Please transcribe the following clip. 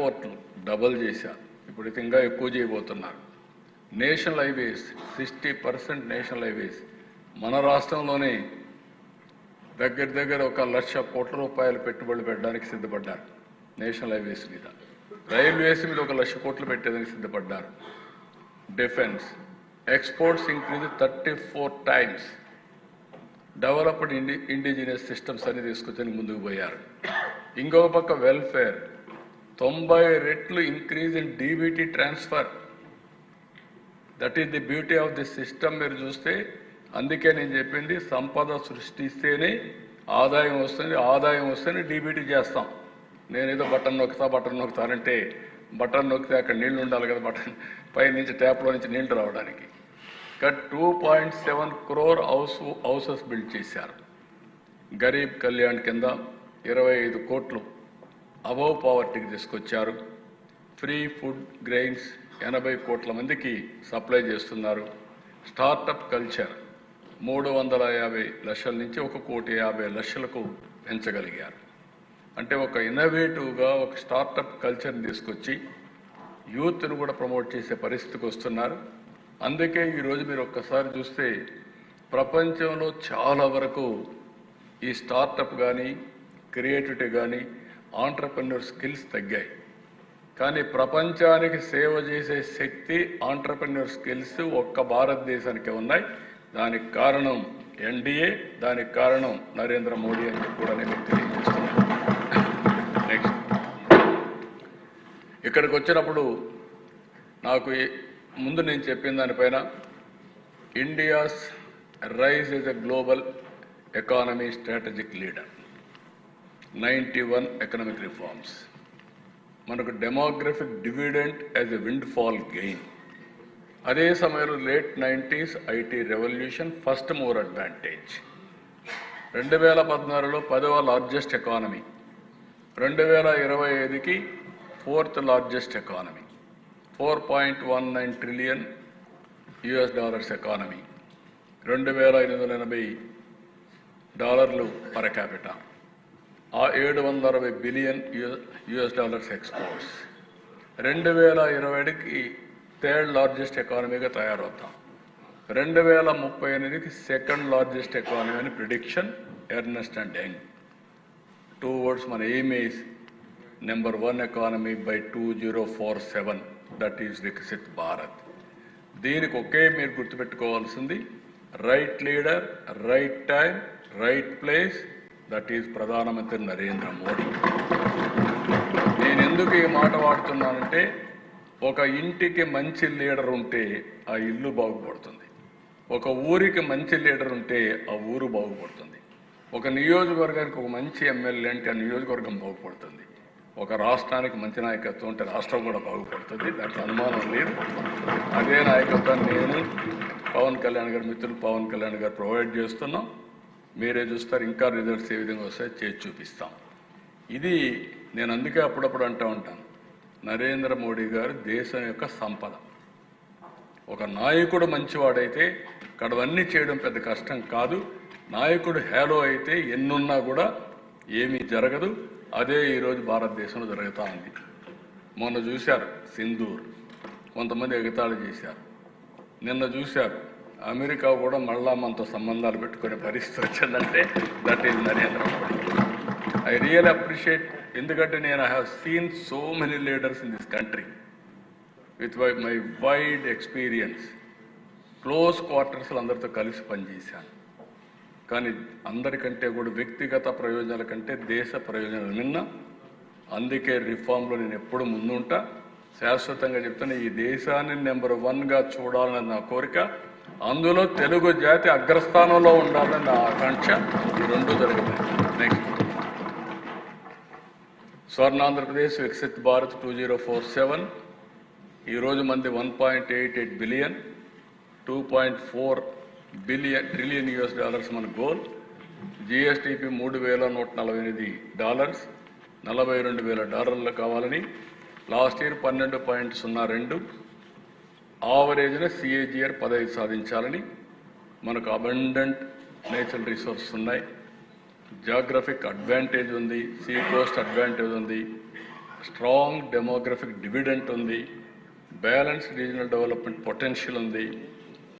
ఎయిర్పోర్ట్లు double చేశారు, ఇప్పుడైతే ఇంకా ఎక్కువ చేయబోతున్నారు. నేషనల్ హైవేస్ 60% నేషనల్ హైవేస్ మన రాష్ట్రంలోనే దగ్గర 1,00,000 కోట్ల రూపాయలు పెట్టుబడులు పెట్టడానికి సిద్ధపడ్డారు. నేషనల్ హైవేస్ మీద, రైల్వేస్ మీద 1,00,000 కోట్లు పెట్టేదానికి సిద్ధపడ్డారు. Defence exports increase 34 times. Developed indigenous systems అని తీసుకొచ్చి ముందుకు పోయారు. ఇంకొక పక్క వెల్ఫేర్ 90 రెట్లు increase in DBT transfer. That is the beauty of the system. మీరు చూస్తే అందుకే నేను చెప్పింది, సంపద సృష్టిస్తేనే ఆదాయం వస్తుంది, ఆదాయం వస్తేనే డీబీటీ చేస్తాం. నేనేదో బటన్ నొక్కుతానంటే బటన్ నొక్కితే అక్కడ నీళ్లు ఉండాలి కదా, బటన్ పై నుంచి ట్యాప్లో నుంచి నీళ్లు రావడానికి. 2.7 crore హౌసెస్ బిల్డ్ చేశారు. గరీబ్ కళ్యాణ్ కింద 25 కోట్లు అబవ్ పావర్టీకి తీసుకొచ్చారు. ఫ్రీ ఫుడ్ గ్రెయిన్స్ 80 కోట్ల మందికి సప్లై చేస్తున్నారు. స్టార్టప్ కల్చర్ 350 లక్షల నుంచి 1,50,00,000కు పెంచగలిగారు. అంటే ఒక ఇన్నోవేటివ్గా ఒక స్టార్టప్ కల్చర్ని తీసుకొచ్చి యూత్ను కూడా ప్రమోట్ చేసే పరిస్థితికి వస్తున్నారు. అందుకే ఈరోజు మీరు ఒక్కసారి చూస్తే ప్రపంచంలో చాలా వరకు ఈ స్టార్టప్ కానీ క్రియేటివిటీ కానీ ఆంటర్‌ప్రెన్యూర్ స్కిల్స్ తగ్గాయి. కానీ ప్రపంచానికి సేవ చేసే శక్తి ఆంటర్‌ప్రెన్యూర్ స్కిల్స్ ఒక్క భారతదేశానికే ఉన్నాయి. దానికి కారణం ఎన్డీఏ, దానికి కారణం నరేంద్ర మోడీ అని చెప్పి కూడా నేను తెలియజేస్తున్నాను. నెక్స్ట్ ఇక్కడికి వచ్చినప్పుడు నాకు ముందు నేను చెప్పిన దానిపైన India's rise is a global economy strategic leader, 91 economic reforms, మనకు demographic dividend as a windfall gain. అదే సమయంలో late 90s IT revolution, first mover advantage. 2016లో 10వ లార్జెస్ట్ ఎకానమీ, 2025కి 4th largest economy, $4.19 trillion economy, $2,880 per capita, $760 billion exports. 2020కి 3rd largest ఎకానమీగా తయారవుతాం. 2038కి 2nd లార్జెస్ట్ ఎకానమీ అని prediction Ernst and Young. 2 words మన aim is number 1 economy by 2047, that is Viksit Bharat. దీనికి ఒకే మీరు గుర్తుపెట్టుకోవాల్సింది, right leader, right time, right place, that is ప్రధానమంత్రి నరేంద్ర మోడీ. నేను ఎందుకు ఈ మాట వాడుతున్నానంటే, ఒక ఇంటికి మంచి లీడర్ ఉంటే ఆ ఇల్లు బాగుపడుతుంది, ఒక ఊరికి మంచి లీడర్ ఉంటే ఆ ఊరు బాగుపడుతుంది, ఒక నియోజకవర్గానికి ఒక మంచి ఎమ్మెల్యే అంటే ఆ నియోజకవర్గం బాగుపడుతుంది, ఒక రాష్ట్రానికి మంచి నాయకత్వం ఉంటే రాష్ట్రం కూడా బాగుపడుతుంది. దాంట్లో అనుమానం లేదు. అదే నాయకత్వాన్ని నేను, పవన్ కళ్యాణ్ గారు, మిత్రులు పవన్ కళ్యాణ్ గారు ప్రొవైడ్ చేస్తున్నాం. మీరే చూస్తారు, ఇంకా రిజల్ట్స్ ఏ విధంగా వస్తాయో చేసి చూపిస్తాం. ఇది నేను అందుకే అప్పుడప్పుడు అంటూ ఉంటాను, నరేంద్ర మోడీ గారు దేశం యొక్క సంపద. ఒక నాయకుడు మంచివాడైతే కడవన్నీ చేయడం పెద్ద కష్టం కాదు. నాయకుడు హేలో అయితే ఎన్నున్నా కూడా ఏమీ జరగదు. అదే ఈరోజు భారతదేశంలో జరుగుతూ ఉంది. మొన్న చూశారు సింధూర్, కొంతమంది ఎగతాళి చేశారు. నిన్న చూశారు అమెరికా కూడా మళ్ళా మనతో సంబంధాలు పెట్టుకునే పరిస్థితి వచ్చిందంటే that is Narendra Modi. I real appreciate, ఎందుకంటే నేను I have seen so many leaders in this country with my wide experience. Close క్వార్టర్స్లో అందరితో కలిసి పనిచేశాను. కానీ అందరికంటే కూడా వ్యక్తిగత ప్రయోజనాల కంటే దేశ ప్రయోజనాలు నిన్న. అందుకే రిఫార్మ్లో నేను ఎప్పుడు ముందుంటా. శాశ్వతంగా చెప్తున్నా, ఈ దేశాన్ని నెంబర్ 1గా చూడాలని నా కోరిక. అందులో తెలుగు జాతి అగ్రస్థానంలో ఉండాలని నా ఆకాంక్ష. ఈ రెండు జరుగుతాయి. నెక్స్ట్ స్వర్ణాంధ్రప్రదేశ్ వికసిత్ భారత్ 2047. ఈరోజు మంది 1.88 బిలియన్, 2.4 ట్రిలియన్ US మన గోల్. జిఎస్టిపి $3,148, $42,000 కావాలని. లాస్ట్ ఇయర్ 12.02, ఆవరేజ్న CAGR 15 సాధించాలని. మనకు అబండెంట్ నేచురల్ రిసోర్సెస్ ఉన్నాయి, జాగ్రఫిక్ అడ్వాంటేజ్ ఉంది, సీ కోస్ట్ అడ్వాంటేజ్ ఉంది, స్ట్రాంగ్ డెమోగ్రఫిక్ డివిడెంట్ ఉంది, బ్యాలెన్స్ రీజనల్ డెవలప్మెంట్ పొటెన్షియల్ ఉంది,